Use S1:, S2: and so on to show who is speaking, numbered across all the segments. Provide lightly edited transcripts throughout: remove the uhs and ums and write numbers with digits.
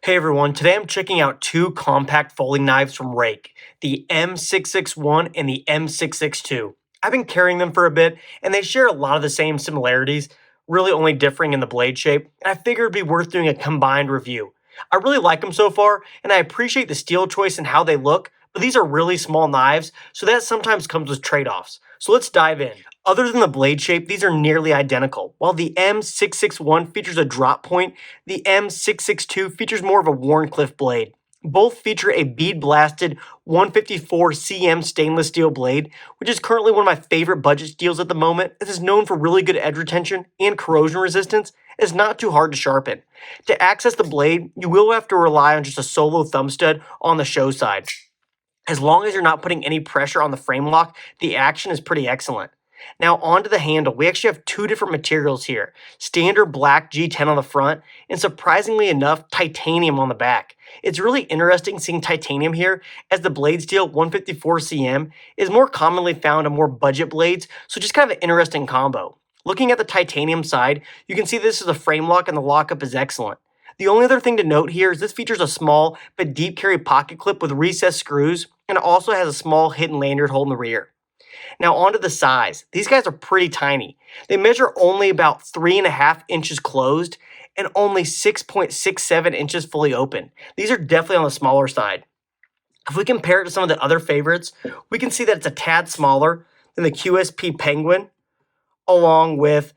S1: Hey everyone, today I'm checking out two compact folding knives from Ruike, the M661 and the M662. I've been carrying them for a bit, and they share a lot of the same similarities, really only differing in the blade shape, and I figured it'd be worth doing a combined review. I really like them so far, and I appreciate the steel choice and how they look, but these are really small knives, so that sometimes comes with trade-offs. So let's dive in. Other than the blade shape, these are nearly identical. While the M661 features a drop point, the M662 features more of a Wharncliffe blade. Both feature a bead-blasted 154 cm stainless steel blade, which is currently one of my favorite budget steels at the moment. It is known for really good edge retention and corrosion resistance. It's not too hard to sharpen. To access the blade, you will have to rely on just a solo thumb stud on the show side. As long as you're not putting any pressure on the frame lock, the action is pretty excellent. Now onto the handle, we actually have two different materials here. Standard black G10 on the front, and surprisingly enough, titanium on the back. It's really interesting seeing titanium here, as the blade steel 154 cm is more commonly found on more budget blades, so just kind of an interesting combo. Looking at the titanium side, you can see this is a frame lock and the lockup is excellent. The only other thing to note here is this features a small but deep carry pocket clip with recessed screws, and it also has a small hidden lanyard hole in the rear. Now onto the size. These guys are pretty tiny. They measure only about 3.5 inches closed and only 6.67 inches fully open. These are definitely on the smaller side. If we compare it to some of the other favorites, we can see that it's a tad smaller than the QSP Penguin, along with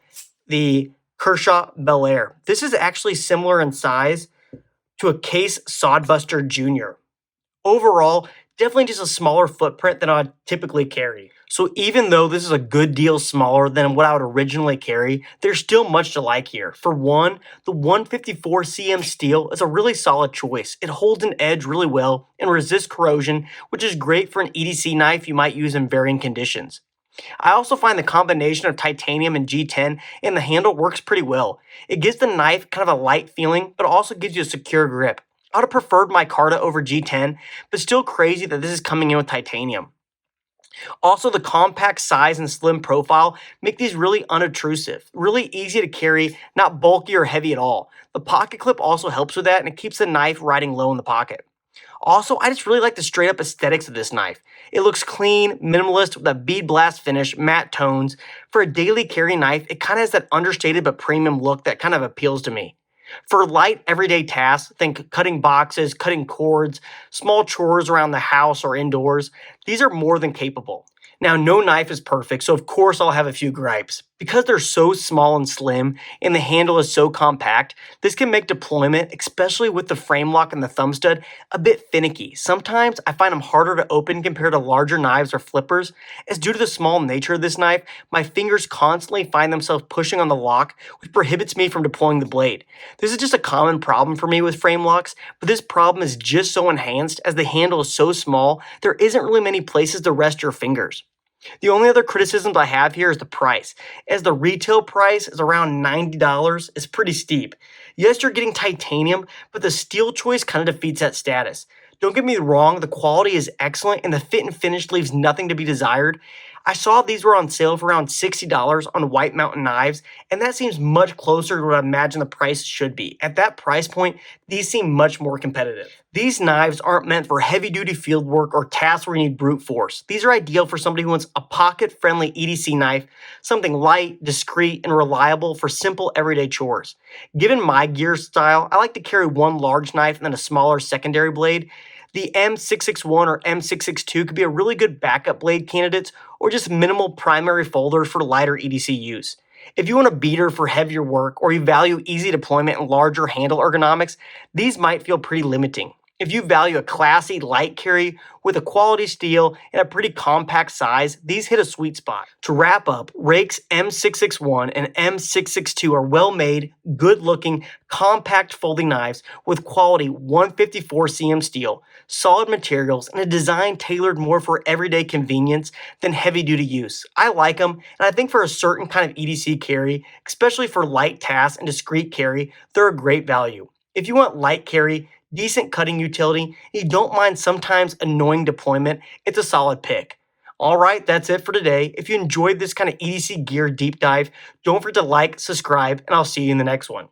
S1: the Kershaw Bel Air. This is actually similar in size to a Case Sodbuster Jr. Overall, definitely just a smaller footprint than I'd typically carry. So even though this is a good deal smaller than what I would originally carry, there's still much to like here. For one, the 154 cm steel is a really solid choice. It holds an edge really well and resists corrosion, which is great for an EDC knife you might use in varying conditions. I also find the combination of titanium and G10 and the handle works pretty well. It gives the knife kind of a light feeling, but also gives you a secure grip. I would have preferred micarta over G10, but still crazy that this is coming in with titanium. Also, the compact size and slim profile make these really unobtrusive, really easy to carry, not bulky or heavy at all. The pocket clip also helps with that, and it keeps the knife riding low in the pocket. Also, I just really like the straight up aesthetics of this knife. It looks clean, minimalist with a bead blast finish, matte tones. For a daily carry knife, it kind of has that understated but premium look that kind of appeals to me. For light everyday tasks, think cutting boxes, cutting cords, small chores around the house or indoors, these are more than capable. Now, no knife is perfect, so of course I'll have a few gripes. Because they're so small and slim, and the handle is so compact, this can make deployment, especially with the frame lock and the thumb stud, a bit finicky. Sometimes I find them harder to open compared to larger knives or flippers, as due to the small nature of this knife, my fingers constantly find themselves pushing on the lock, which prohibits me from deploying the blade. This is just a common problem for me with frame locks, but this problem is just so enhanced as the handle is so small, there isn't really many places to rest your fingers. The only other criticisms I have here is the price, as the retail price is around $90. It's pretty steep. Yes, you're getting titanium, but the steel choice kind of defeats that status. Don't get me wrong, the quality is excellent and the fit and finish leaves nothing to be desired. I saw these were on sale for around $60 on White Mountain Knives, and that seems much closer to what I imagine the price should be. At that price point, these seem much more competitive. These knives aren't meant for heavy-duty field work or tasks where you need brute force. These are ideal for somebody who wants a pocket-friendly EDC knife, something light, discreet, and reliable for simple everyday chores. Given my gear style, I like to carry one large knife and then a smaller secondary blade. The M661 or M662 could be a really good backup blade candidate or just minimal primary folders for lighter EDC use. If you want a beater for heavier work or you value easy deployment and larger handle ergonomics, these might feel pretty limiting. If you value a classy light carry with a quality steel and a pretty compact size, these hit a sweet spot. To wrap up, Ruike's M661 and M662 are well-made, good-looking, compact folding knives with quality 154 cm steel, solid materials, and a design tailored more for everyday convenience than heavy-duty use. I like them, and I think for a certain kind of EDC carry, especially for light tasks and discreet carry, they're a great value. If you want light carry, decent cutting utility, and you don't mind sometimes annoying deployment, it's a solid pick. Alright, that's it for today. If you enjoyed this kind of EDC gear deep dive, don't forget to like, subscribe, and I'll see you in the next one.